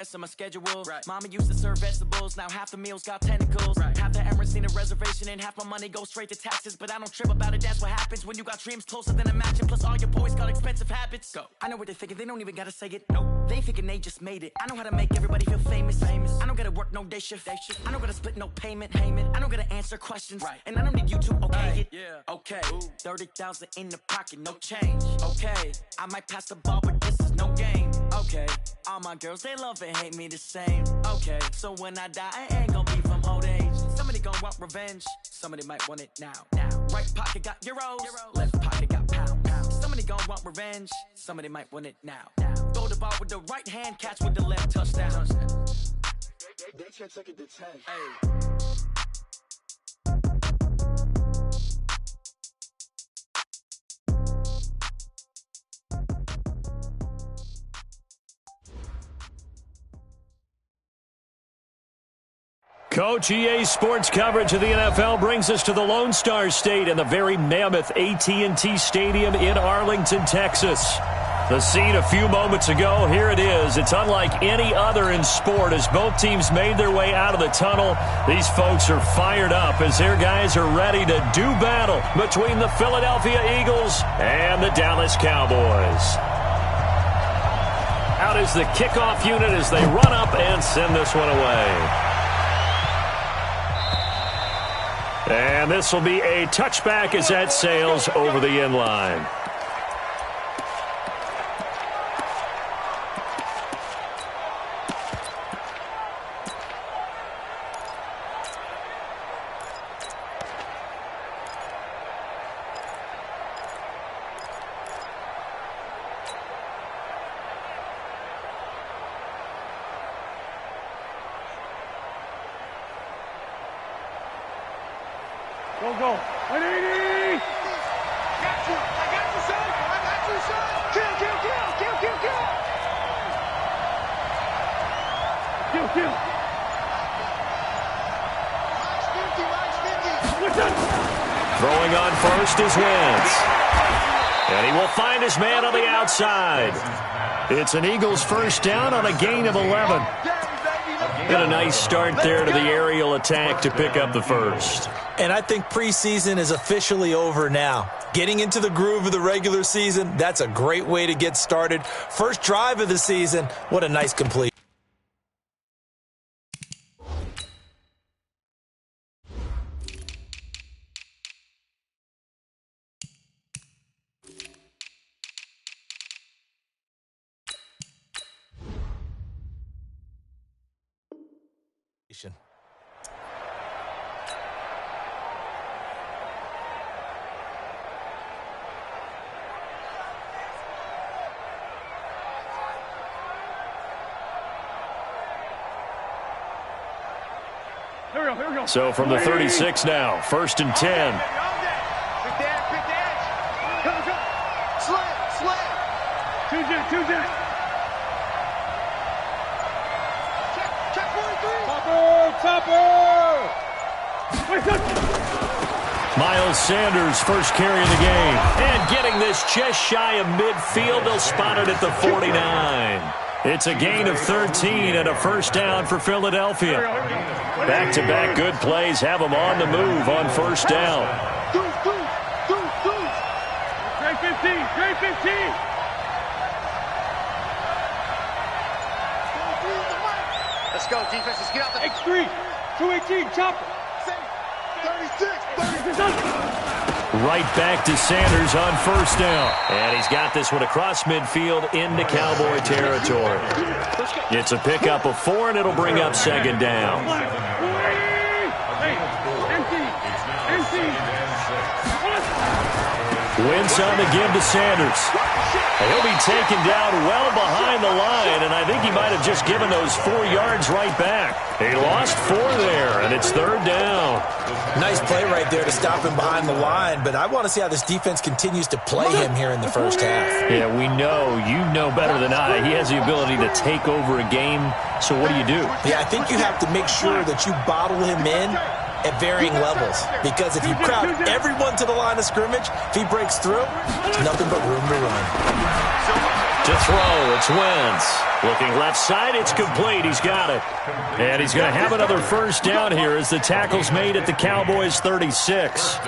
On my schedule, Mama used to serve vegetables. Now half the meals got tentacles. Half the Emirates need a reservation, and half my money goes straight to taxes. But I don't trip about it. That's what happens when you got dreams closer than a mansion. Plus all your boys got expensive habits. Go. I know what they're thinking. They don't even gotta say it. Nope. They thinking they just made it. I know how to make everybody feel famous. I don't gotta work no day shift. I don't gotta split no payment. I don't gotta answer questions. And I don't need you to okay it. Okay. 30,000 in the pocket, no change. Okay. I might pass the ball, but this is no game. Okay. All my girls, they love and hate me the same. Okay, so when I die, I ain't gonna be from old age. Somebody gon' want revenge. Somebody might want it now. Right pocket got euros. Left pocket got pounds. Somebody gon' want revenge. Somebody might want it now. Throw the ball with the right hand, catch with the left, touchdown. They can't take it to 10. Hey. Coach, EA Sports coverage of the NFL brings us to the Lone Star State and the very mammoth AT&T Stadium in Arlington, Texas. The scene a few moments ago, here it is. It's unlike any other in sport as both teams made their way out of the tunnel. These folks are fired up as their guys are ready to do battle between the Philadelphia Eagles and the Dallas Cowboys. Out is the kickoff unit as they run up and send this one away. And this will be a touchback as that sails over the end line. Go. 180! Got you! I got you, son! I got you, son! Kill! Throwing on first is Wentz. And he will find his man on the outside. It's an Eagles first down on a gain of 11. And a nice start there to the aerial attack to pick up the first. And I think preseason is officially over now. Getting into the groove of the regular season, that's a great way to get started. First drive of the season, what a nice completion. Here we go. So from the 36 now, 1st and 10. Pick the edge. Go. Slam. Two jet. Check 43. Topper. Miles Sanders first carry of the game. And getting this just shy of midfield, they'll spot it at the 49. It's a gain of 13 and a first down for Philadelphia. Back-to-back good plays have them on the move on first down. Great 15. Let's go, defense. Let's get out the X3. 218, chopper. 36. Right back to Sanders on first down. And he's got this one across midfield into Cowboy territory. It's a pickup of 4, and it'll bring up second down. Wentz on the give to Sanders. He'll be taken down well behind the line, and I think he might have just given those 4 yards right back. He lost 4 there, and it's third down. Nice play right there to stop him behind the line, but I want to see how this defense continues to play him here in the first half. Yeah, we know. You know better than I. He has the ability to take over a game, so what do? Yeah, I think you have to make sure that you bottle him in at varying levels, because if you crowd everyone to the line of scrimmage, if he breaks through, there's nothing but room to run. To throw, it's Wentz. Looking left side, it's complete. He's got it. And he's going to have another first down here as the tackle's made at the Cowboys' 36.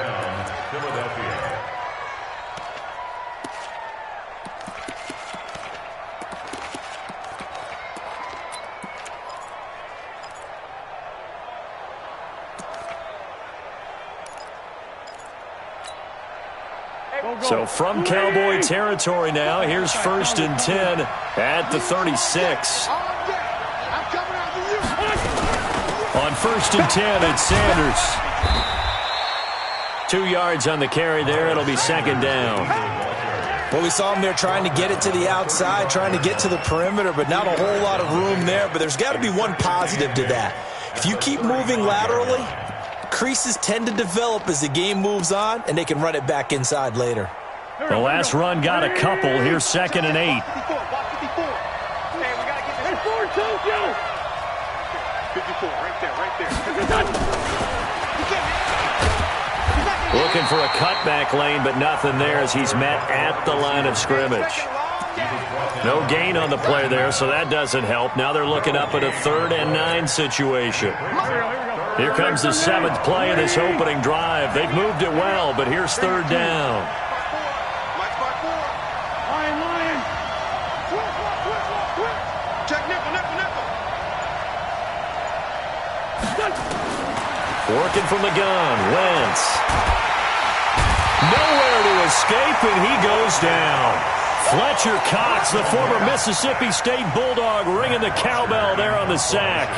So from Cowboy territory now, here's 1st and 10 at the 36. On 1st and 10, it's Sanders. 2 yards on the carry there. It'll be 2nd down. Well, we saw him there trying to get it to the outside, trying to get to the perimeter, but not a whole lot of room there. But there's got to be one positive to that. If you keep moving laterally, creases tend to develop as the game moves on, and they can run it back inside later. The last run got a couple. Here's 2nd and 8. 54, right there. Looking for a cutback lane, but nothing there as he's met at the line of scrimmage. No gain on the play there, so that doesn't help. Now they're looking up at a 3rd and 9 situation. Here comes the 7th play of this opening drive. They've moved it well, but here's 3rd down. Working from the gun, Wentz. Nowhere to escape, and he goes down. Fletcher Cox, the former Mississippi State Bulldog, ringing the cowbell there on the sack.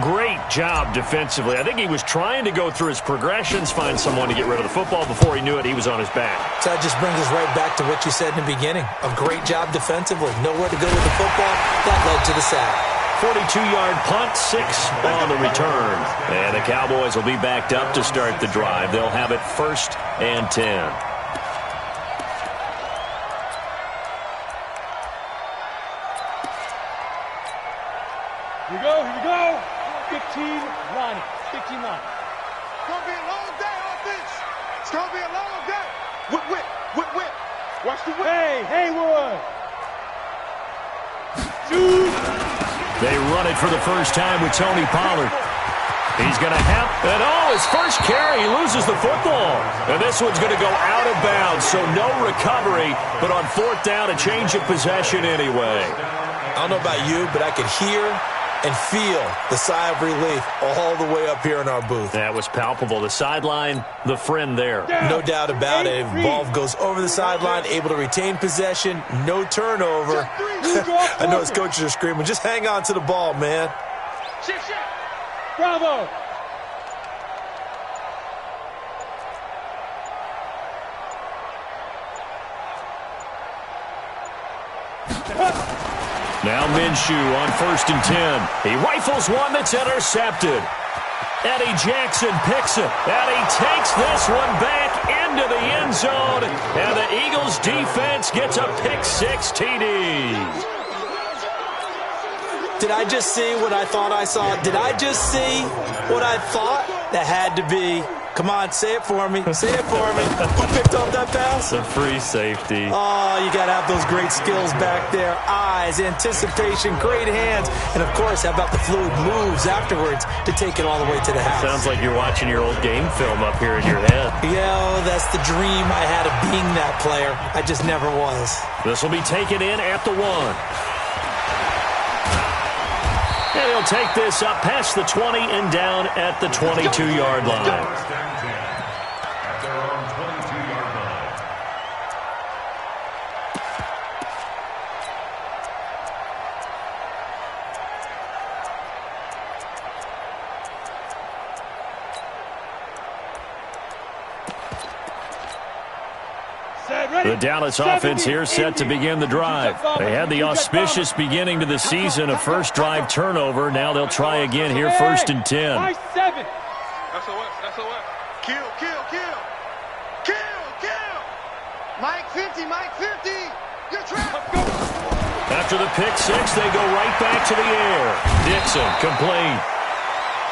Great job defensively. I think he was trying to go through his progressions, find someone to get rid of the football. Before he knew it, he was on his back. So that just brings us right back to what you said in the beginning. A great job defensively. Nowhere to go with the football. That led to the sack. 42-yard punt, 6 on the return. And the Cowboys will be backed up to start the drive. They'll have it 1st and 10. Here we go. 15-9. 15-9. It's going to be a long day on this. It's going to be a long day. Whip. Watch the whip. Hey, Haywood. Shoot. They run it for the first time with Tony Pollard. He's going to have, and his first carry, he loses the football. And this one's going to go out of bounds, so no recovery, but on 4th down, a change of possession anyway. I don't know about you, but I could hear and feel the sigh of relief all the way up here in our booth. That was palpable. The sideline, the friend there. No doubt about it. Ball goes over the sideline, able to retain possession, no turnover. I know his coaches are screaming, just hang on to the ball, man. Shift. Bravo. Now Minshew on 1st and 10. He rifles one that's intercepted. Eddie Jackson picks it, and he takes this one back into the end zone, and the Eagles defense gets a pick-6 TD. Did I just see what I thought I saw? Did I just see what I thought? That had to be. Come on, say it for me. Say it for me. Who picked up that pass? The free safety. Oh, you got to have those great skills back there. Eyes, anticipation, great hands. And, of course, how about the fluid moves afterwards to take it all the way to the house? Sounds like you're watching your old game film up here in your head. Yeah, that's the dream I had of being that player. I just never was. This will be taken in at the 1. And he'll take this up past the 20 and down at the 22-yard line. The Dallas offense here set to begin the drive. They had the auspicious beginning to the season, a first drive turnover. Now they'll try again here, 1st and 10. SOS. Kill. Mike 50. You're trapped. After the pick-6, they go right back to the air. Dixon complete.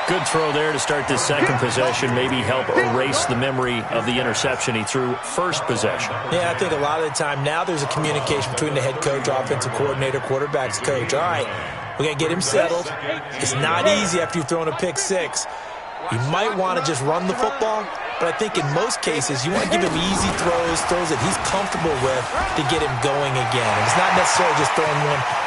Good throw there to start this second possession. Maybe help erase the memory of the interception he threw first possession. Yeah, I think a lot of the time now there's a communication between the head coach, offensive coordinator, quarterback's coach. All right, we're going to get him settled. It's not easy after you've thrown a pick six. You might want to just run the football, but I think in most cases you want to give him easy throws that he's comfortable with to get him going again. And it's not necessarily just throwing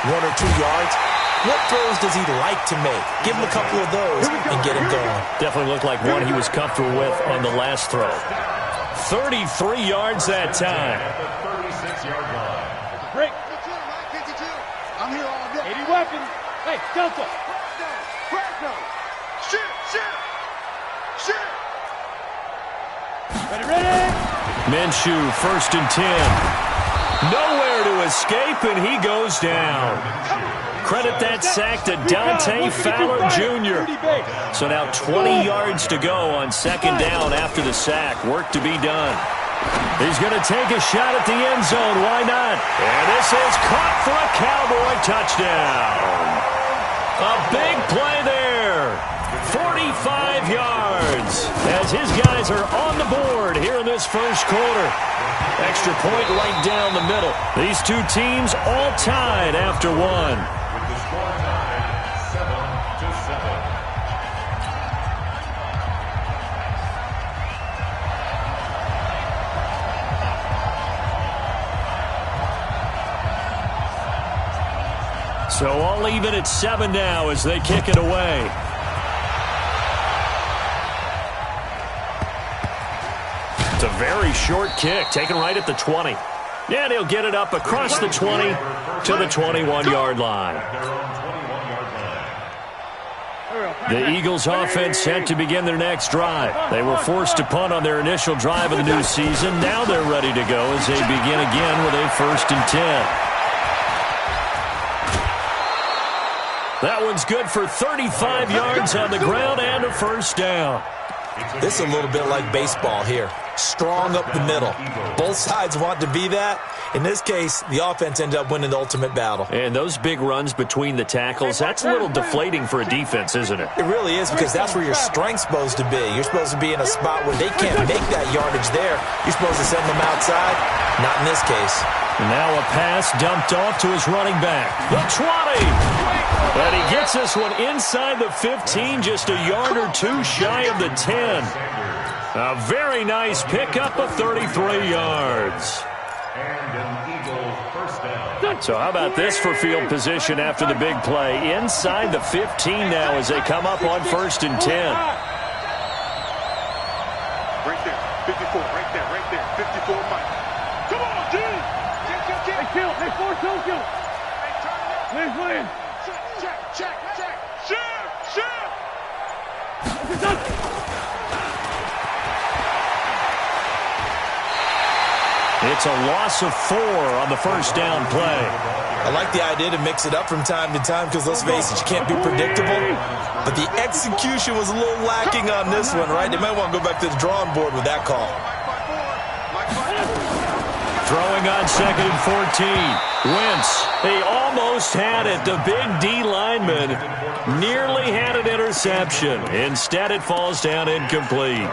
one or 2 yards. What throws does he like to make? Give him a couple of those and get him going. Definitely looked like one he was comfortable with on the last throw. 33 yards that time. 36-yard line. Break. 52. I'm here all day. 80 weapons. Hey, Delta. Shoot. Ready. Minshew, 1st and 10. Nowhere to escape, and he goes down. Credit that sack to Dante Fowler Jr. So now 20 yards to go on 2nd down after the sack. Work to be done. He's going to take a shot at the end zone. Why not? And this is caught for a Cowboy touchdown. A big play there. 45 yards as his guys are on the board here in this first quarter. Extra point right down the middle. These two teams all tied after one. With the score tied 7-7. So all even at 7 now as they kick it away. It's a very short kick, taken right at the 20. And he'll get it up across the 20 to the 21-yard line. The Eagles offense set to begin their next drive. They were forced to punt on their initial drive of the new season. Now they're ready to go as they begin again with a 1st and 10. That one's good for 35 yards on the ground and a 1st down. This is a little bit like baseball here. Strong up the middle. Both sides want to be that. In this case, the offense ended up winning the ultimate battle. And those big runs between the tackles, that's a little deflating for a defense, isn't it? It really is, because that's where your strength's supposed to be. You're supposed to be in a spot where they can't make that yardage there. You're supposed to send them outside. Not in this case. And now a pass dumped off to his running back. The 20! And he gets this one inside the 15, just a yard or 2 shy of the 10. A very nice pickup of 33 yards. And an Eagle 1st down. So how about this for field position after the big play? Inside the 15 now as they come up on 1st and 10. Right there. 54. Right there. 54, Mike. Come on, dude. Hey, kill. Hey, 4-2 kill. Please win. Check. Shoot. It's a loss of 4 on the 1st down play. I like the idea to mix it up from time to time because, let's face it, you can't be predictable. But the execution was a little lacking on this one, right? They might want to go back to the drawing board with that call. Throwing on 2nd and 14. Wentz, he almost had it. The big D lineman nearly had an interception. Instead, it falls down incomplete.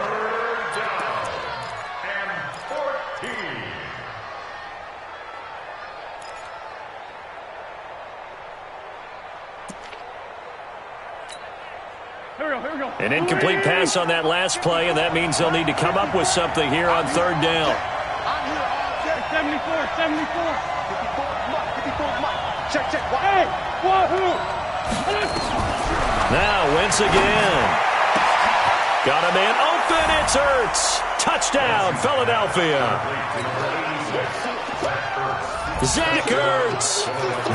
An incomplete pass on that last play, and that means they'll need to come up with something here on 3rd down. 74. 54, Mike. Check. Hey, wahoo! Now Wentz again. Got a man open. It's Ertz. Touchdown, Philadelphia. Zach Ertz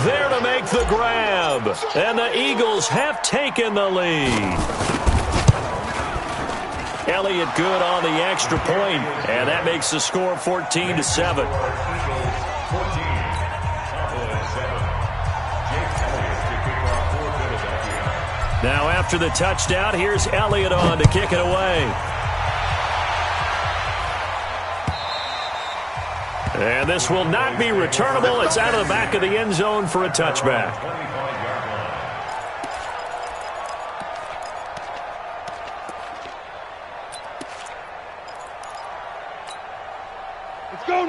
there to make the grab. And the Eagles have taken the lead. Elliott good on the extra point, and that makes the score 14-7. Now after the touchdown, here's Elliott on to kick it away. And this will not be returnable. It's out of the back of the end zone for a touchback.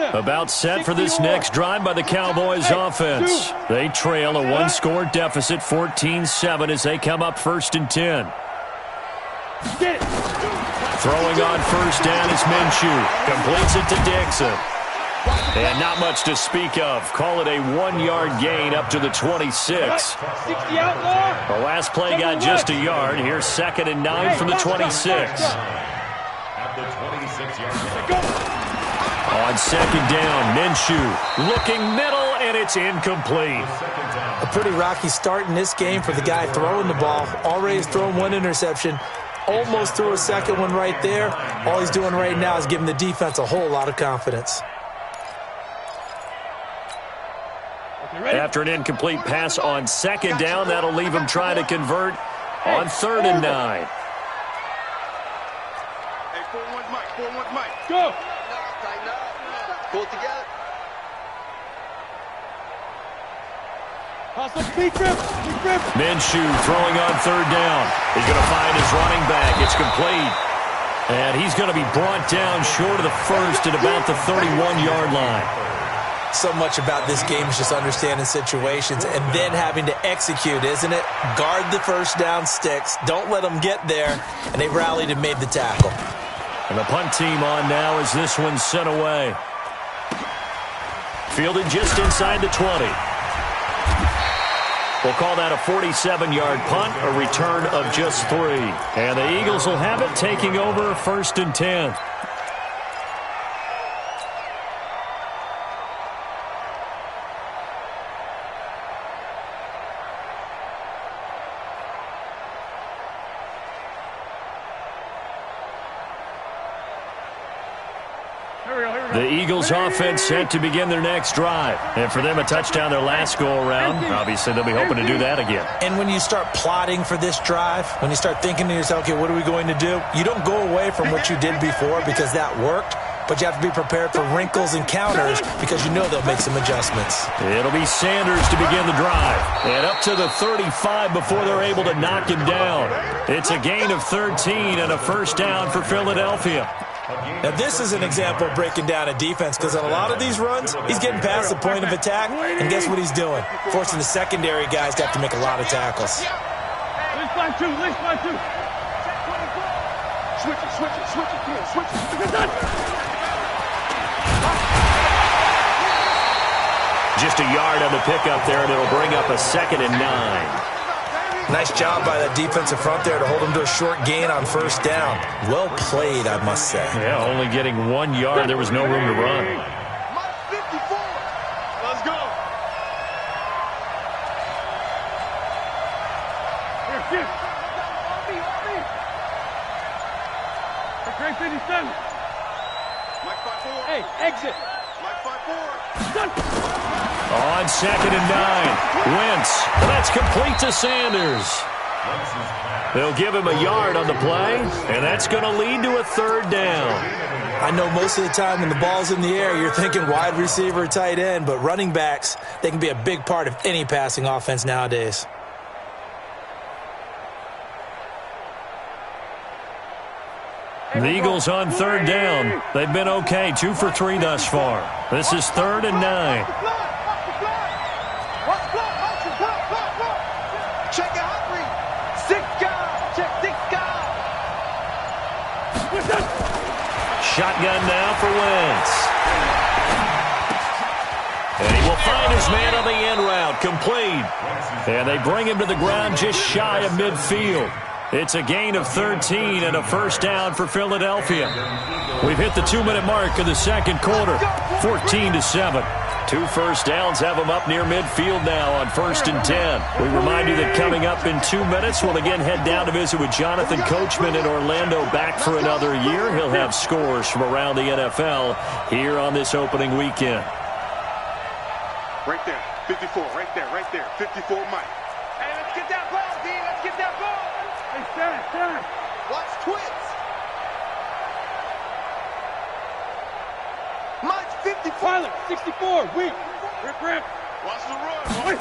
About set for this next drive by the Cowboys offense. They trail a one-score deficit, 14-7, as they come up 1st and 10. Throwing on first down is Minshew. Completes it to Dixon. And not much to speak of. Call it a 1-yard gain up to the 26. The last play got just a yard. Here's 2nd and 9 from the 26. On 2nd down, Minshew looking middle, and it's incomplete. A pretty rocky start in this game for the guy throwing the ball. Already has thrown 1 interception. Almost threw a 2nd one right there. All he's doing right now is giving the defense a whole lot of confidence. After an incomplete pass on 2nd down, that'll leave him trying to convert on 3rd and 9. Hey, 4-1 Mike, 4-1 Mike. Go! Tighten up. Pull it together. Minshew throwing on 3rd down. He's going to find his running back. It's complete. And he's going to be brought down short of the first at about the 31-yard line. So much about this game is just understanding situations and then having to execute, isn't it? Guard the first down sticks. Don't let them get there. And they rallied and made the tackle. And the punt team on now as this one's sent away. Fielded just inside the 20. We'll call that a 47-yard punt, a return of just 3. And the Eagles will have it, taking over 1st and 10. The Eagles offense set to begin their next drive. And for them, a touchdown their last go-around. Obviously, they'll be hoping to do that again. And when you start plotting for this drive, when you start thinking to yourself, okay, what are we going to do? You don't go away from what you did before because that worked, but you have to be prepared for wrinkles and counters because you know they'll make some adjustments. It'll be Sanders to begin the drive. And up to the 35 before they're able to knock him down. It's a gain of 13 and a first down for Philadelphia. Now, this is an example of breaking down a defense because on a lot of these runs, he's getting past the point of attack, and guess what he's doing? Forcing the secondary guys to have to make a lot of tackles. List by two. Switch it. Just a yard on the pickup there, and it'll bring up a 2nd and 9. Nice job by the defensive front there to hold him to a short gain on first down. Well played, I must say. Yeah, only getting 1 yard. There was no room to run. Mike 54. Let's go. Here. Great 57. Mike 5-4. Hey, exit. Mike 5-4. On 2nd and 9, Wentz. That's complete to Sanders. They'll give him a yard on the play, and that's going to lead to a 3rd down. I know most of the time when the ball's in the air, you're thinking wide receiver, tight end, but running backs, they can be a big part of any passing offense nowadays. The Eagles on 3rd down. They've been okay, 2 for 3 thus far. This is 3rd and 9. Check it out, Reed. 6 guys. Check 6 guys. Shotgun now for Wentz. And he will find his man on the end route, complete. And they bring him to the ground just shy of midfield. It's a gain of 13 and a first down for Philadelphia. We've hit the 2-minute mark of the second quarter, 14-7. 2 first downs have them up near midfield now on 1st and 10. We remind you that coming up in 2 minutes, we'll again head down to visit with Jonathan Coachman in Orlando, back for another year. He'll have scores from around the NFL here on this opening weekend. Right there, 54, right there, 54 Mike. Hey, let's get that ball, D, let's get that ball. Hey, stand. Watch twits. Mike 54. Pilot, 64, weak. Rip. Watch the run. Wait,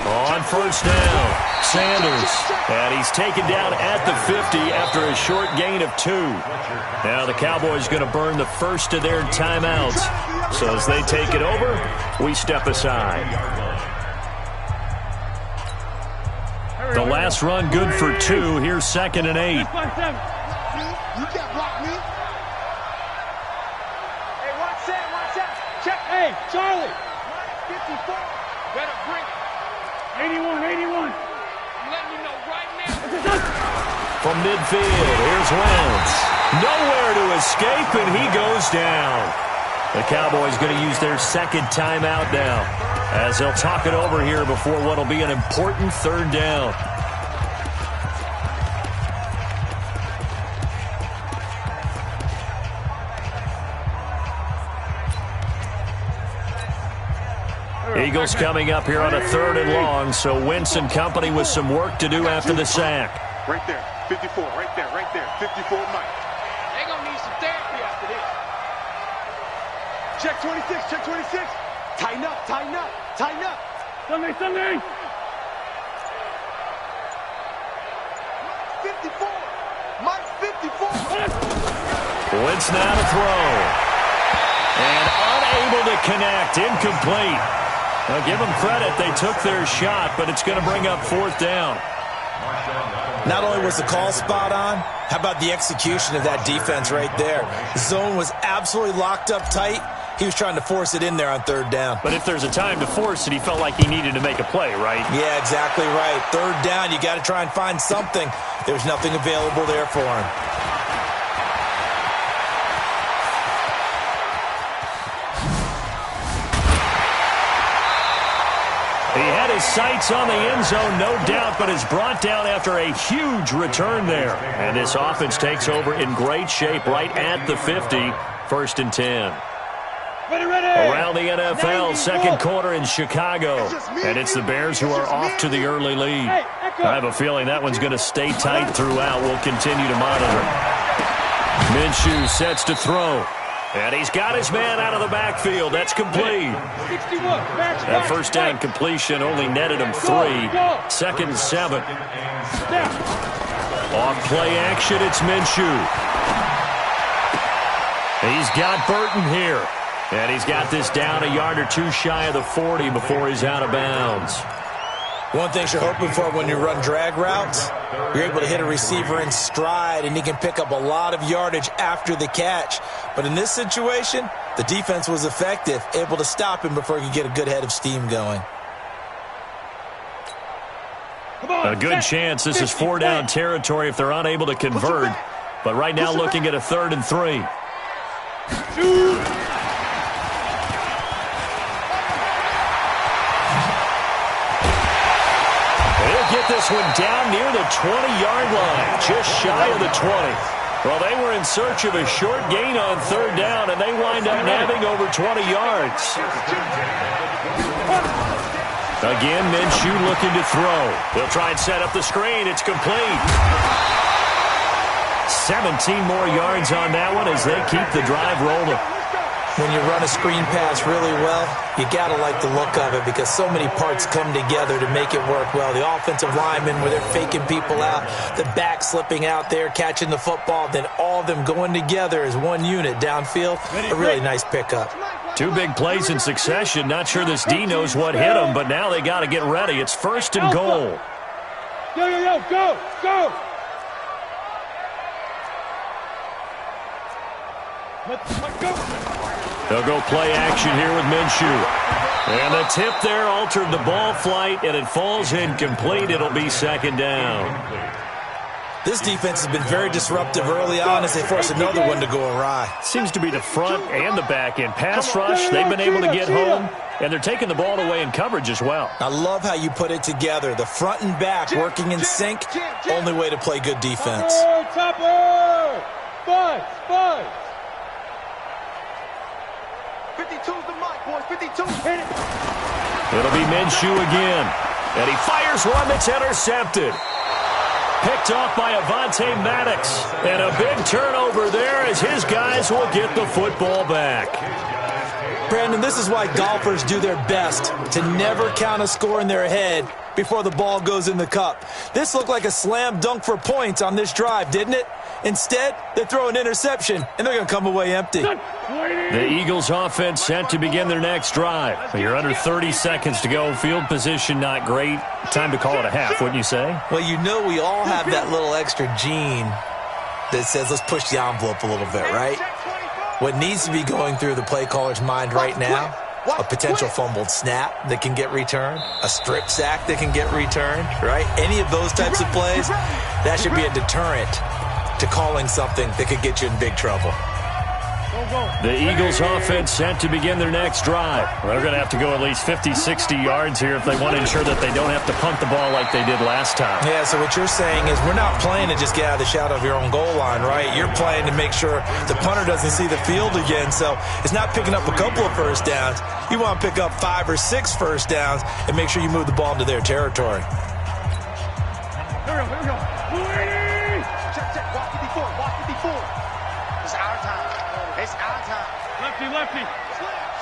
On first down, Sanders. And he's taken down at the 50 after a short gain of 2. Now the Cowboys going to burn the first of their timeouts. So as they take it over, we step aside. The last run good for 2. Here's 2nd and 8. You can't block me. Hey, watch that. Check. Hey, Charlie. 54. Better bring it. 81. I'm letting you know right now. From midfield, here's Wentz. Nowhere to escape, and he goes down. The Cowboys going to use their second timeout now, as they'll talk it over here before what will be an important 3rd down. Eagles coming up here on a 3rd and long, so Wentz and company with some work to do after the sack. Right there, 54, right there, 54 Mike. They're going to need some therapy after this. Check 26. Tighten up. Sunday. 54. Mike, 54. Wentz now to throw. And unable to connect, incomplete. Now give them credit, they took their shot, but it's going to bring up 4th down. Not only was the call spot on, how about the execution of that defense right there? The zone was absolutely locked up tight. He was trying to force it in there on 3rd down. But if there's a time to force it, he felt like he needed to make a play, right? Yeah, exactly right. 3rd down, you got to try and find something. There's nothing available there for him. He had his sights on the end zone, no doubt, but is brought down after a huge return there. And this offense takes over in great shape right at the 50, 1st and 10. Around the NFL, 2nd quarter in Chicago. And it's the Bears who are off to the early lead. I have a feeling that one's going to stay tight throughout. We'll continue to monitor. Minshew sets to throw. And he's got his man out of the backfield. That's complete. That first down completion only netted him 3. 2nd and 7. Off play action, it's Minshew. He's got Burton here. And he's got this down a yard or 2 shy of the 40 before he's out of bounds. One thing you're hoping for when you run drag routes, you're able to hit a receiver in stride, and he can pick up a lot of yardage after the catch. But in this situation, the defense was effective, able to stop him before he could get a good head of steam going. A good chance this is 4-down territory if they're unable to convert. But right now looking at a 3rd and 3. Get this one down near the 20-yard line, just shy of the 20. Well, they were in search of a short gain on 3rd down, and they wind up nabbing over 20 yards. Again, Minshew looking to throw. They'll try and set up the screen. It's complete. 17 more yards on that one as they keep the drive rolling. When you run a screen pass really well, you got to like the look of it because so many parts come together to make it work well. The offensive linemen, where they're faking people out, the back slipping out there, catching the football, then all of them going together as one unit downfield. A really nice pickup. 2 big plays in succession. Not sure this D knows what hit him, but now they got to get ready. It's 1st and goal. Go! Let's go! They'll go play action here with Minshew. And the tip there altered the ball flight, and it falls incomplete. It'll be 2nd down. This defense has been very disruptive early on as they force another one to go awry. Seems to be the front and the back end. Pass rush, they've been able to get home, and they're taking the ball away in coverage as well. I love how you put it together. The front and back working in sync, only way to play good defense. Topper! Buzz! 52's the mic, boys. 52. It'll be Minshew again. And he fires one that's intercepted. Picked off by Avonte Maddox. And a big turnover there as his guys will get the football back. Brandon, this is why golfers do their best to never count a score in their head before the ball goes in the cup. This looked like a slam dunk for points on this drive, didn't it? Instead, they throw an interception, and they're going to come away empty. The Eagles offense set to begin their next drive. You're under 30 seconds to go. Field position not great. Time to call it a half, wouldn't you say? Well, you know we all have that little extra gene that says let's push the envelope a little bit, right? What needs to be going through the play caller's mind right now, a potential fumbled snap that can get returned, a strip sack that can get returned, right? Any of those types of plays, that should be a deterrent to calling something that could get you in big trouble. The Eagles offense set to begin their next drive. They're going to have to go at least 50, 60 yards here if they want to ensure that they don't have to punt the ball like they did last time. Yeah, so what you're saying is we're not playing to just get out of the shadow of your own goal line, right? You're playing to make sure the punter doesn't see the field again. So it's not picking up a couple of first downs. You want to pick up 5 or 6 first downs and make sure you move the ball into their territory. Here we go. Check. Walk 54. It's our time. It's our time. Lefty.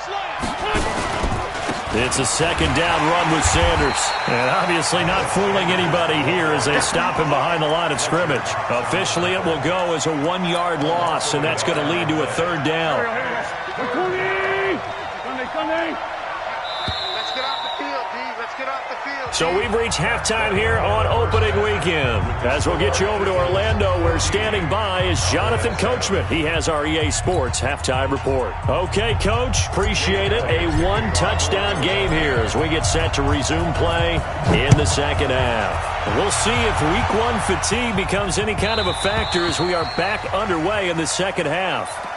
Slam. It's a second down run with Sanders. And obviously not fooling anybody here as they stop him behind the line of scrimmage. Officially, it will go as a 1-yard loss, and that's going to lead to a third down. Sunday. Let's get off the field, D. Let's get off the field. So we've reached halftime here on opening weekend. As we'll get you over to Orlando, where standing by is Jonathan Coachman. He has our EA Sports halftime report. Okay, Coach, appreciate it. A 1-touchdown game here as we get set to resume play in the second half. We'll see if week 1 fatigue becomes any kind of a factor as we are back underway in the second half.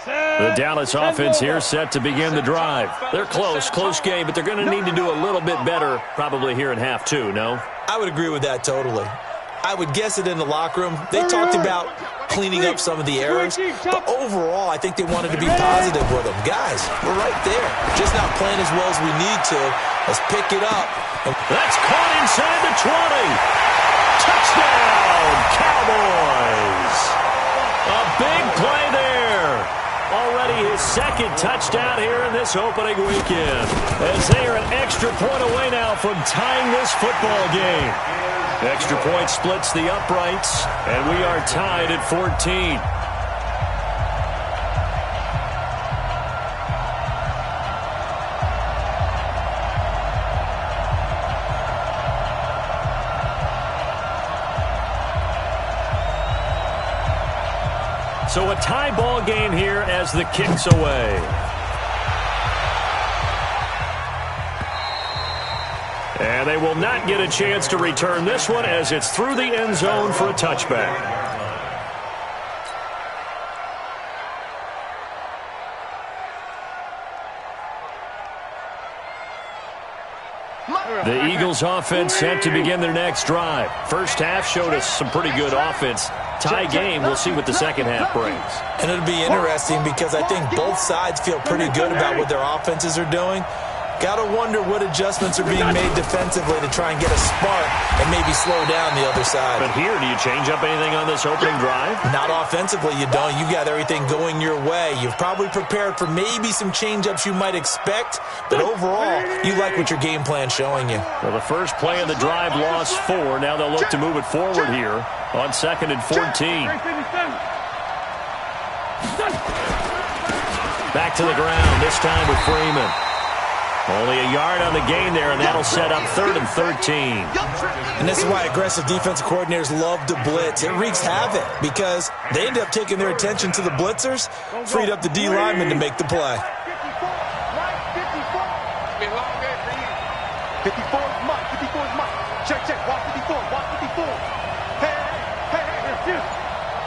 The Dallas offense here set to begin the drive. They're close game, but they're going to need to do a little bit better probably here in half 2, no? I would agree with that totally. I would guess it in the locker room. They talked about cleaning up some of the errors, but overall, I think they wanted to be positive with them. Guys, we're right there. Just not playing as well as we need to. Let's pick it up. That's caught inside the 20. Touchdown, Cowboys. A big play there. Already his second touchdown here in this opening weekend, as they are an extra point away now from tying this football game. Extra point splits the uprights, and we are tied at 14. So a tie ball game here as the kick's away. And they will not get a chance to return this one as it's through the end zone for a touchback. The Eagles offense set to begin their next drive. First half showed us some pretty good offense. Tie game, we'll see what the second half brings. And it'll be interesting because I think both sides feel pretty good about what their offenses are doing. Got to wonder what adjustments are being made defensively to try and get a spark and maybe slow down the other side. But here, do you change up anything on this opening drive? Not offensively, you don't. You got everything going your way. You've probably prepared for maybe some change-ups you might expect, but overall, you like what your game plan's showing you. Well, the first play of the drive lost 4. Now they'll look to move it forward here on 2nd and 14. Back to the ground, this time with Freeman. Only a yard on the gain there, and that'll set up 3rd and 13. And this is why aggressive defensive coordinators love to blitz. It wreaks havoc because they end up taking their attention to the blitzers, freed up the D lineman to make the play. 54 is Mike. Check. Walk 54. Hey.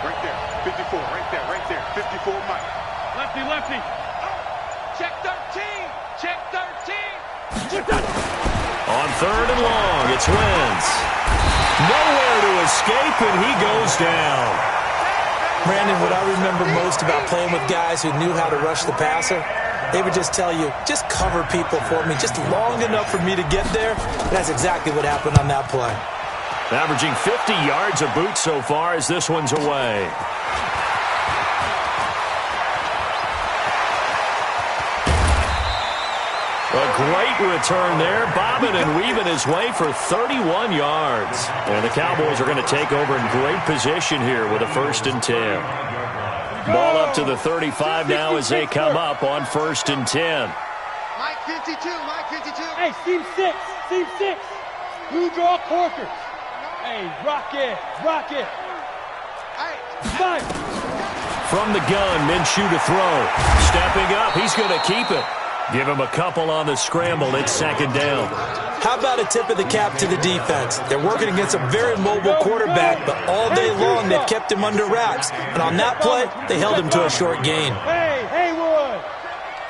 Right there. 54. Right there. 54 Mike. Lefty. Check 13. On 3rd and long, it's Wentz. Nowhere to escape, and he goes down. Brandon, what I remember most about playing with guys who knew how to rush the passer, they would just tell you, just cover people for me, just long enough for me to get there. And that's exactly what happened on that play. Averaging 50 yards a boot so far as this one's away. A great return there, bobbing and weaving his way for 31 yards. And the Cowboys are going to take over in great position here with a 1st and 10. Ball up to the 35 now as they come up on 1st and 10. Mike 52, Mike 52. Hey, Team 6, Team 6. Blue draw quarters. Hey, rock it, rock it. Hey. 5. From the gun, Minshew to throw. Stepping up, he's going to keep it. Give him a couple on the scramble. It's 2nd down. How about a tip of the cap to the defense? They're working against a very mobile quarterback, but all day long they've kept him under wraps. And on that play, they held him to a short gain. Hey, Haywood.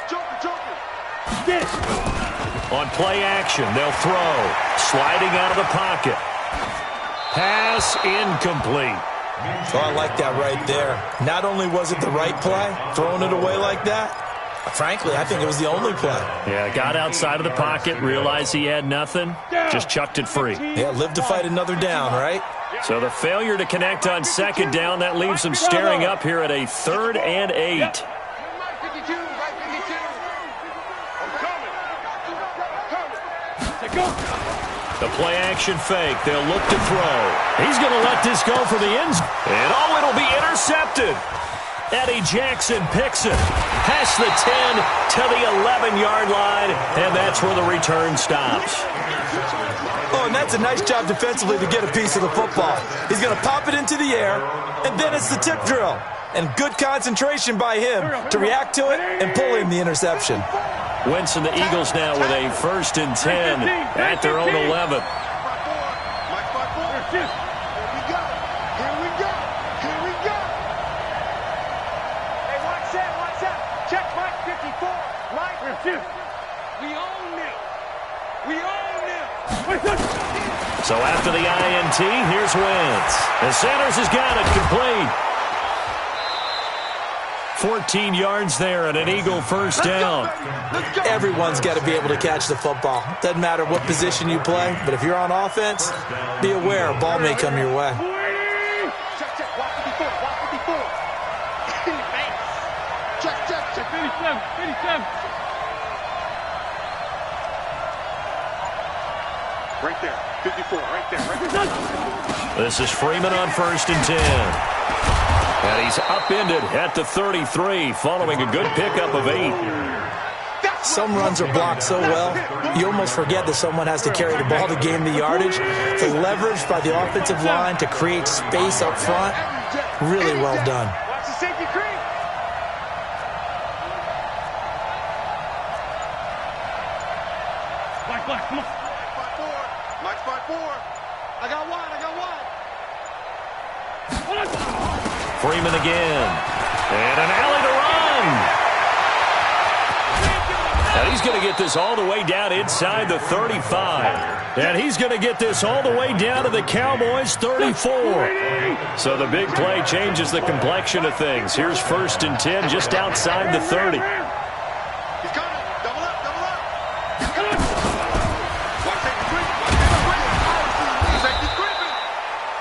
Joker. Get it. On play action, they'll throw. Sliding out of the pocket. Pass incomplete. Oh, I like that right there. Not only was it the right play, throwing it away like that, frankly, I think it was the only play. Yeah, got outside of the pocket, realized he had nothing, just chucked it free. Yeah, live to fight another down, right? So the failure to connect on 2nd down, that leaves him staring up here at a 3rd and 8. Mike 52, Mike 52. I'm coming. Go. The play action fake, they'll look to throw. He's going to let this go for the end zone. And oh, it'll be intercepted. Eddie Jackson picks it. Past the 10 to the 11-yard line, and that's where the return stops. Oh, and that's a nice job defensively to get a piece of the football. He's going to pop it into the air, and then it's the tip drill. And good concentration by him to react to it and pull in the interception. Wentz and the Eagles now with a 1st and 10 at their own 11. Mike 54. Here we go. Here we go. Here we go. Hey, watch that. Check Mike 54. Mike. We own them. We own them. So after the INT, here's Wentz. And Sanders has got it complete. 14 yards there and an Eagle 1st down. Everyone's got to be able to catch the football. Doesn't matter what position you play, but if you're on offense, be aware a ball may come your way. Check. Watch 54. Check. 57. Right there. 54. Right there. This is Freeman on 1st and 10. And he's upended at the 33 following a good pickup of 8. Some runs are blocked so well, you almost forget that someone has to carry the ball to gain the yardage. The leverage by the offensive line to create space up front, really well done. Watch the safety creep. Black, come on. Mike 54. I got one. Freeman again. And an alley to run. And he's going to get this all the way down inside the 35. And he's going to get this all the way down to the Cowboys' 34. So the big play changes the complexion of things. Here's 1st and 10 just outside the 30. He's coming. Double up.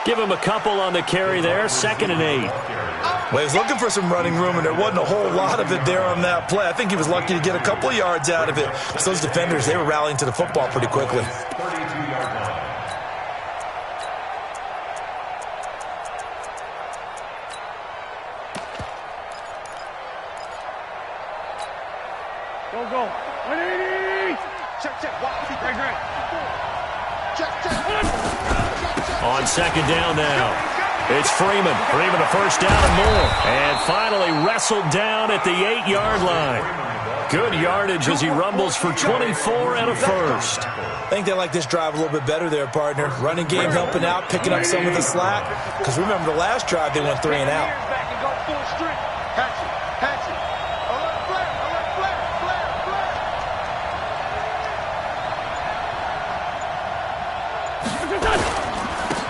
Give him a couple on the carry there. 2nd and 8. Well, he was looking for some running room, and there wasn't a whole lot of it there on that play. I think he was lucky to get a couple of yards out of it. So those defenders, they were rallying to the football pretty quickly. Go. 180. Check. Watch. Great. Check. On 2nd down now. It's Freeman. Freeman a 1st down and more. And finally wrestled down at the 8-yard line. Good yardage as he rumbles for 24 and a 1st. I think they like this drive a little bit better there, partner. Running game helping out, picking up some of the slack. Because remember, the last drive they went 3 and out. Back and go full strength. Hatchet. Alert flare.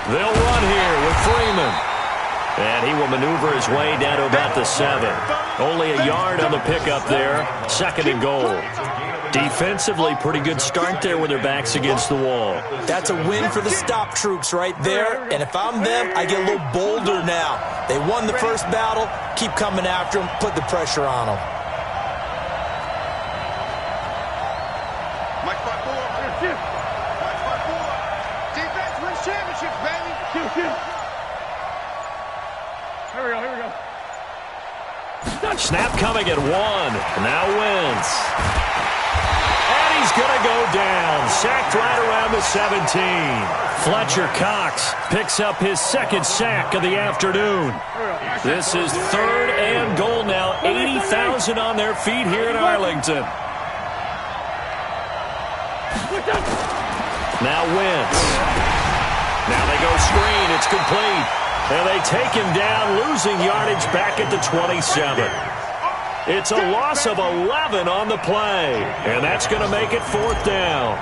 They'll run here with Freeman. And he will maneuver his way down to about the 7. Only a yard on the pickup there. 2nd and goal. Defensively, pretty good start there with their backs against the wall. That's a win for the stop troops right there. And if I'm them, I get a little bolder now. They won the first battle. Keep coming after them. Put the pressure on them. Mike 5-4. Mike 5-4. Defense wins championships, baby. Here we go. Snap coming at 1. Now Wentz. And he's going to go down. Sacked right around the 17. Fletcher Cox picks up his 2nd sack of the afternoon. This is 3rd and goal now. 80,000 on their feet here in Arlington. Now Wentz. Now they go screen. It's complete. And they take him down, losing yardage back at the 27. It's a loss of 11 on the play. And that's going to make it 4th down.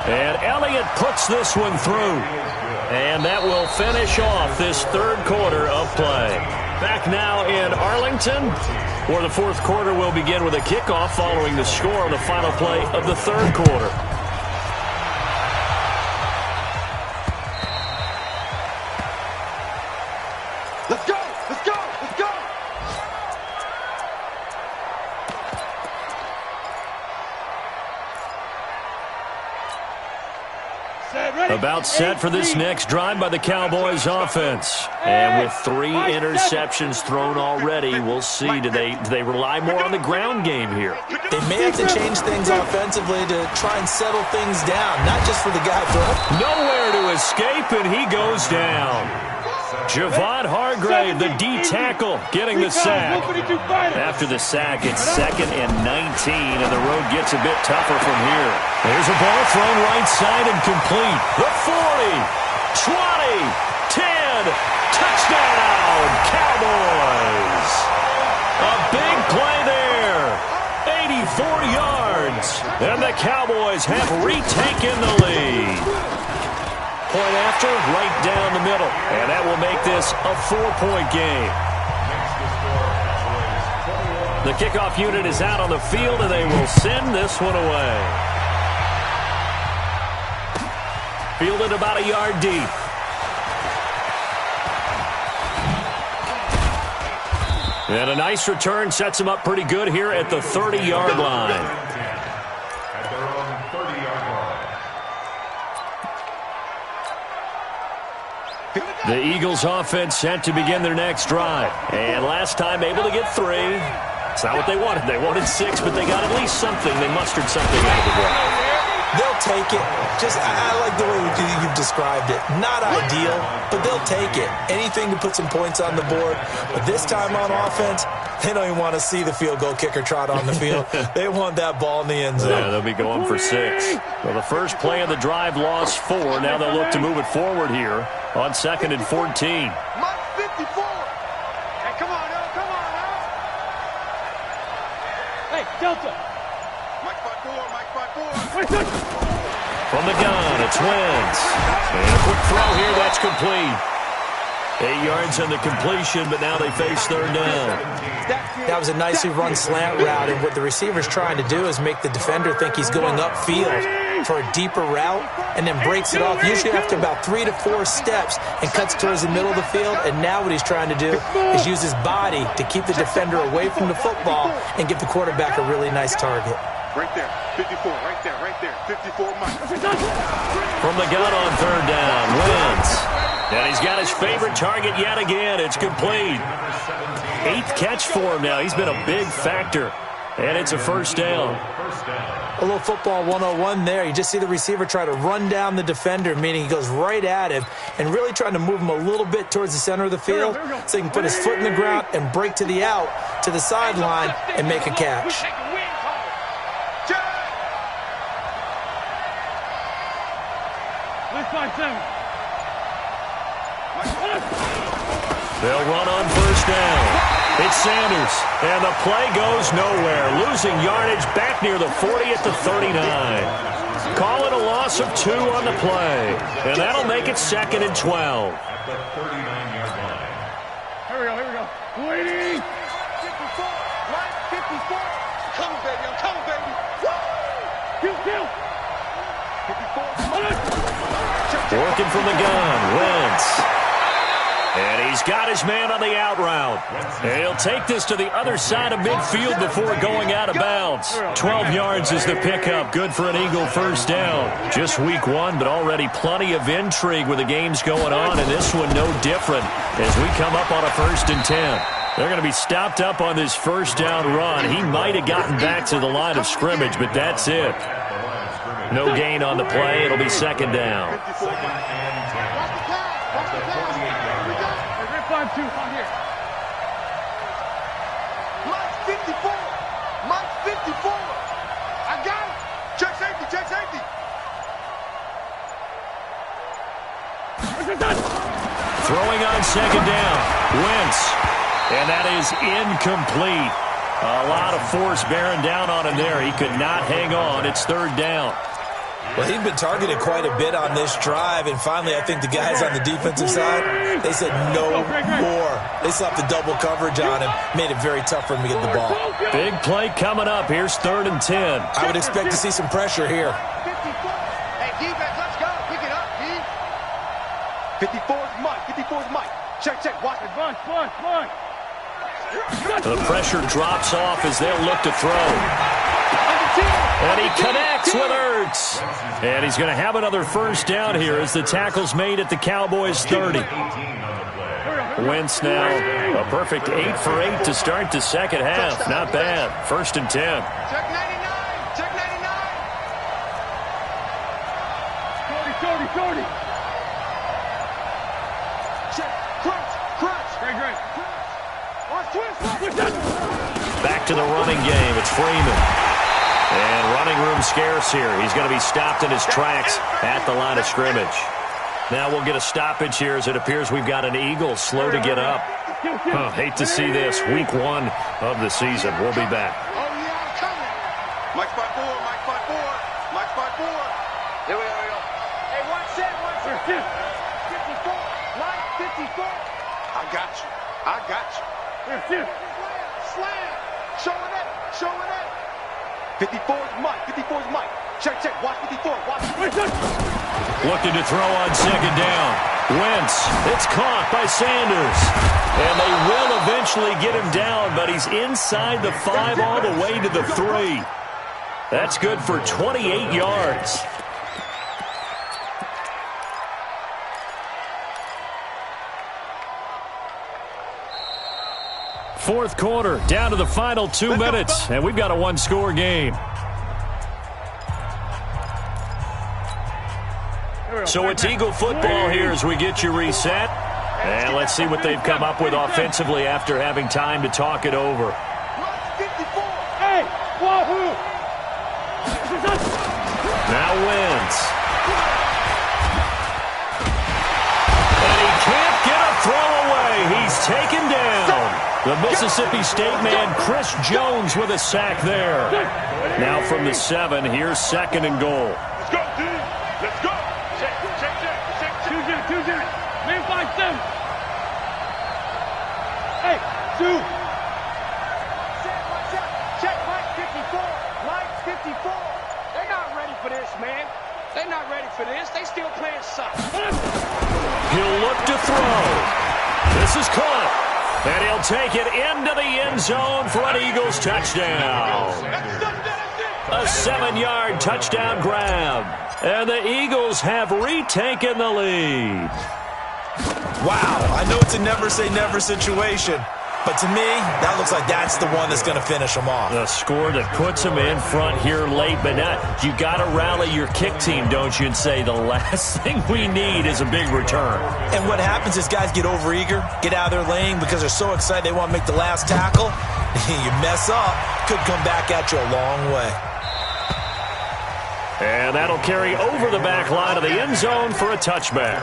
And Elliott puts this one through. And that will finish off this 3rd quarter of play. Back now in Arlington, where the 4th quarter will begin with a kickoff following the score on the final play of the 3rd quarter. Let's go! Let's go! Let's go! About set for this next drive by the Cowboys offense. And with 3 interceptions thrown already, we'll see. Do they rely more on the ground game here? They may have to change things offensively to try and settle things down, not just for the guy throwing. Nowhere to escape, and he goes down. Javon Hargrave, the D tackle, getting the sack. After the sack, it's 2nd and 19, and the road gets a bit tougher from here. There's a ball thrown right side and complete. The 40, 20, 10, touchdown, Cowboys. A big play there, 84 yards, and the Cowboys have retaken the lead. Point after, right down the middle. And that will make this a 4-point game. The kickoff unit is out on the field, and they will send this one away. Fielded about a yard deep. And a nice return sets him up pretty good here at the 30-yard line. The Eagles offense set to begin their next drive. And last time able to get 3. It's not what they wanted. They wanted 6, but they got at least something. They mustered something out of the drive. They'll take it. I like the way you've described it. Not ideal, but they'll take it. Anything to put some points on the board. But this time on offense, they don't even want to see the field goal kicker trot on the field. They want that ball in the end zone. Yeah, they'll be going for 6. Well, the first play of the drive lost 4. Now they'll look to move it forward here on 2nd and 14. Mike 54. Hey, come on now. Hey, Delta. Mike 5-4. Mike 5-4. From the gun, it's Wentz. And a quick throw here, that's complete. 8 yards on the completion, but now they face 3rd down. That was a nicely run slant route, and what the receiver's trying to do is make the defender think he's going upfield for a deeper route, and then breaks it off, usually after about 3 to 4 steps, and cuts towards the middle of the field. And now what he's trying to do is use his body to keep the defender away from the football and give the quarterback a really nice target. Right there. 54. Right there. 54 Mike. From the gun on 3rd down, Wentz. And he's got his favorite target yet again. It's complete. 8th catch for him now. He's been a big factor. And it's a 1st down. A little football 101 there. You just see the receiver try to run down the defender, meaning he goes right at him, and really trying to move him a little bit towards the center of the field so he can put his foot in the ground and break to the out, to the sideline, and make a catch. They'll run on 1st down. It's Sanders, and the play goes nowhere. Losing yardage back near the 40 at the 39. Call it a loss loss of 2 on the play. And that'll make it 2nd and 12. At the 39-yard line. Here we go. Waiting. 54, right, 54. Coming, baby, I'm coming, baby. Kill. 54. Working from the gun, Wentz. And he's got his man on the out route. And he'll take this to the other side of midfield before going out of bounds. 12 yards is the pickup. Good for an Eagle first down. Just week 1, but already plenty of intrigue with the games going on, and this one no different as we come up on a 1st and 10. They're going to be stopped up on this first down run. He might have gotten back to the line of scrimmage, but that's it. No gain on the play. It'll be 2nd down. Mike 54. Mike 54. I got it. Check safety. Throwing on 2nd down. Wentz. And that is incomplete. A lot of force bearing down on him there. He could not hang on. It's 3rd down. Well, he'd been targeted quite a bit on this drive, and finally I think the guys on the defensive side, they said no more. They slapped the double coverage on him, made it very tough for him to get the ball. Big play coming up. Here's 3rd and 10. I would expect to see some pressure here. 54. Hey, defense, let's go. Pick it up, D. 54's Mike. Check. Watch it. Bunch. The pressure drops off as they'll look to throw. And he connects with Ertz. And he's going to have another first down here as the tackle's made at the Cowboys' 30. Wentz now a perfect 8 for 8 to start the second half. Not bad. 1st and 10. Check 99. Check 99. 30. Check. Crunch. Great. Watch twist. Back to the running game. It's Freeman. And running room scarce here. He's going to be stopped in his tracks at the line of scrimmage. Now we'll get a stoppage here as it appears we've got an Eagle slow to get up. Hate to see this. Week 1 of the season. We'll be back. Oh, yeah, I'm coming. Mike 54. Here we go. Hey, watch that. 54. Mike 54. I got you. Slam. Showing it. 54's Mike. Check. Watch 54. Looking to throw on 2nd down. Wentz. It's caught by Sanders. And they will eventually get him down, but he's inside the 5 all the way to the 3. That's good for 28 yards. Fourth quarter, down to the final 2 minutes, and we've got a 1-score game. So it's Eagle football here as we get you reset. And let's see what they've come up with offensively after having time to talk it over. Hey, wahoo! Now Wentz. And he can't get a throw away. He's taken down. The Mississippi State man, Chris Jones, with a sack there. Now from the 7, here's 2nd and goal. Let's go, dude. Let's go. Check. 2-0. Man 5-7. Hey, 2. Check Mike 54. Mike 54. They're not ready for this, man. They're not ready for this. They still playing soccer. He'll look to throw. This is caught. And he'll take it into the end zone for an Eagles touchdown. A 7-yard touchdown grab. And the Eagles have retaken the lead. Wow, I know it's a never-say-never situation, but to me, that looks like that's the one that's going to finish them off. The score that puts them in front here late, but not. You got to rally your kick team, don't you, and say the last thing we need is a big return. And what happens is guys get overeager, get out of their lane because they're so excited they want to make the last tackle. You mess up, could come back at you a long way. And that'll carry over the back line of the end zone for a touchback.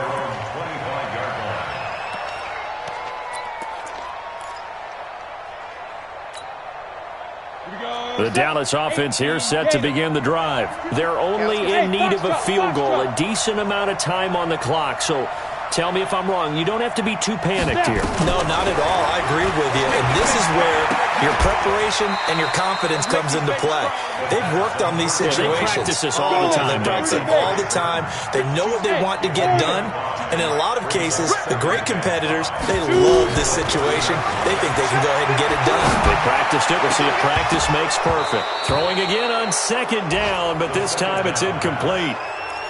Here we go. The Dallas offense here set to begin the drive. They're only in need of a field goal, a decent amount of time on the clock. So tell me if I'm wrong. You don't have to be too panicked here. No, not at all. I agree with you. And this is where your preparation and your confidence comes into play. They've worked on these situations. They practice this all the time. They practice it all the time. They know what they want to get done. And in a lot of cases, the great competitors, they love this situation. They think they can go ahead and get it done. They practiced it. We'll see if practice makes perfect. Throwing again on second down, but this time it's incomplete.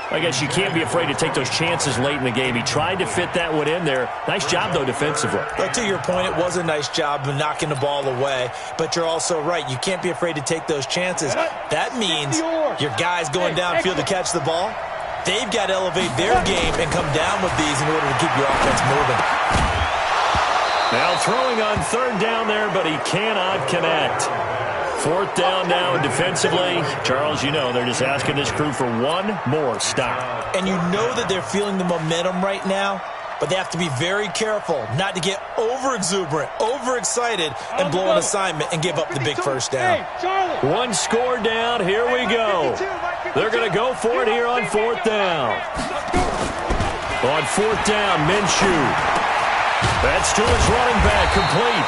I guess you can't be afraid to take those chances late in the game. He tried to fit that one in there. Nice job, though, defensively. But to your point, it was a nice job of knocking the ball away. But you're also right. You can't be afraid to take those chances. That means your guys going downfield to catch the ball, they've got to elevate their game and come down with these in order to keep your offense moving. Now throwing on third down there, but he cannot connect. Fourth down now, and defensively, Charles, you know, they're just asking this crew for one more stop. And you know that they're feeling the momentum right now, but they have to be very careful not to get over-exuberant, overexcited, and blow an assignment and give up the big first down. One score down, here we go. They're going to go for it here on fourth down. On fourth down, Minshew. That's to his running back, complete.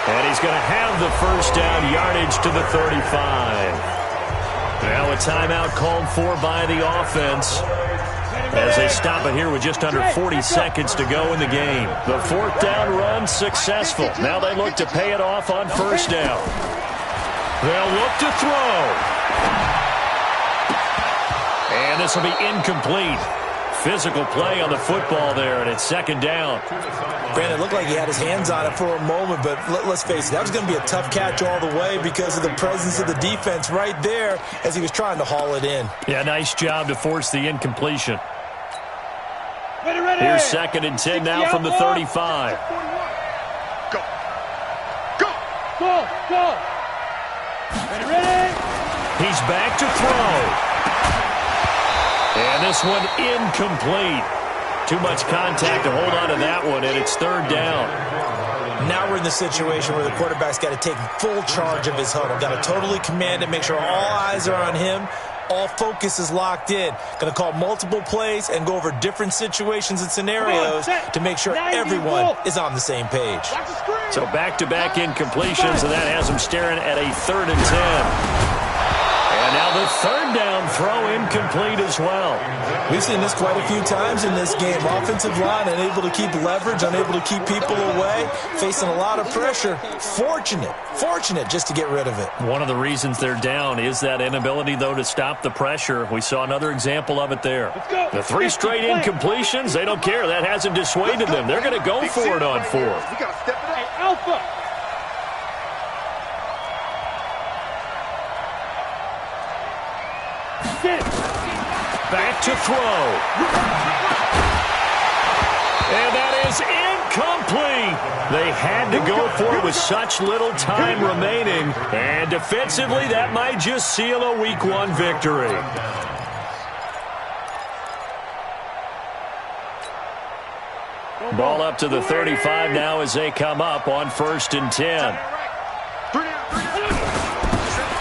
And he's going to have the first down, yardage to the 35. Now a timeout called for by the offense as they stop it here with just under 40 seconds to go in the game. The fourth down run successful. Now they look to pay it off on first down. They'll look to throw. And this will be incomplete. Physical play on the football there, and it's second down. Brandon, it looked like he had his hands on it for a moment, but let's face it, that was going to be a tough catch all the way because of the presence of the defense right there as he was trying to haul it in. Yeah, nice job to force the incompletion. Here's second and 10 now from the 35. Go. Go. Go. Go. Ready. He's back to throw. And this one incomplete. Too much contact to hold on to that one, and it's third down. Now we're in the situation where the quarterback's got to take full charge of his huddle. Got to totally command it, make sure all eyes are on him. All focus is locked in. Going to call multiple plays and go over different situations and scenarios to make sure everyone is on the same page. So back-to-back incompletions, and that has him staring at a third and 10. And now the third down throw incomplete as well. We've seen this quite a few times in this game. Offensive line unable to keep leverage, unable to keep people away, facing a lot of pressure. Fortunate just to get rid of it. One of the reasons they're down is that inability, though, to stop the pressure. We saw another example of it there. The three straight incompletions, they don't care. That hasn't dissuaded them. They're going to go for it on fourth. We got to step it up. Alpha. Back to throw. And that is incomplete. They had to go for it with such little time remaining. And defensively, that might just seal a Week 1 victory. Ball up to the 35 now as they come up on first and 10.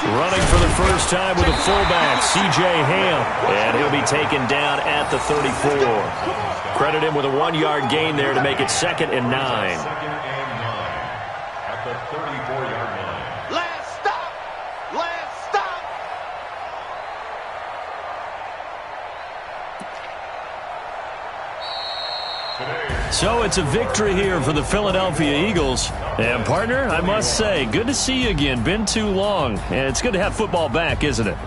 Running for the first time with a fullback, C.J. Ham. And he'll be taken down at the 34. Credit him with a 1-yard gain there to make it second and 9. At the 34-yard line. Last stop. Last stop. So it's a victory here for the Philadelphia Eagles. And, partner, I must say, good to see you again. Been too long. And it's good to have football back, isn't it?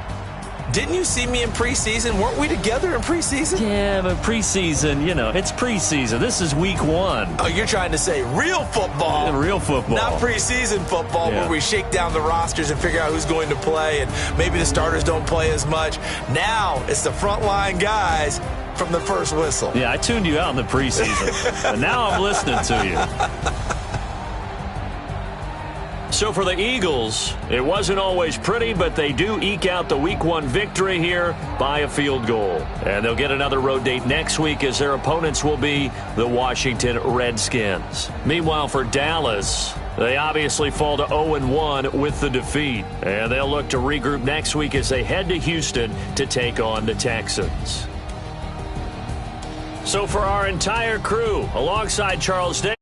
Didn't you see me in preseason? Weren't we together in preseason? Yeah, but preseason, you know, it's preseason. This is Week 1. Oh, you're trying to say real football. Yeah, real football. Not preseason football where we shake down the rosters and figure out who's going to play, and maybe the starters don't play as much. Now it's the frontline guys from the first whistle. Yeah, I tuned you out in the preseason. But now I'm listening to you. So for the Eagles, it wasn't always pretty, but they do eke out the Week 1 victory here by a field goal. And they'll get another road date next week as their opponents will be the Washington Redskins. Meanwhile, for Dallas, They obviously fall to 0-1 with the defeat, and they'll look to regroup next week as they head to Houston to take on the Texans. So for our entire crew, alongside Charles Day,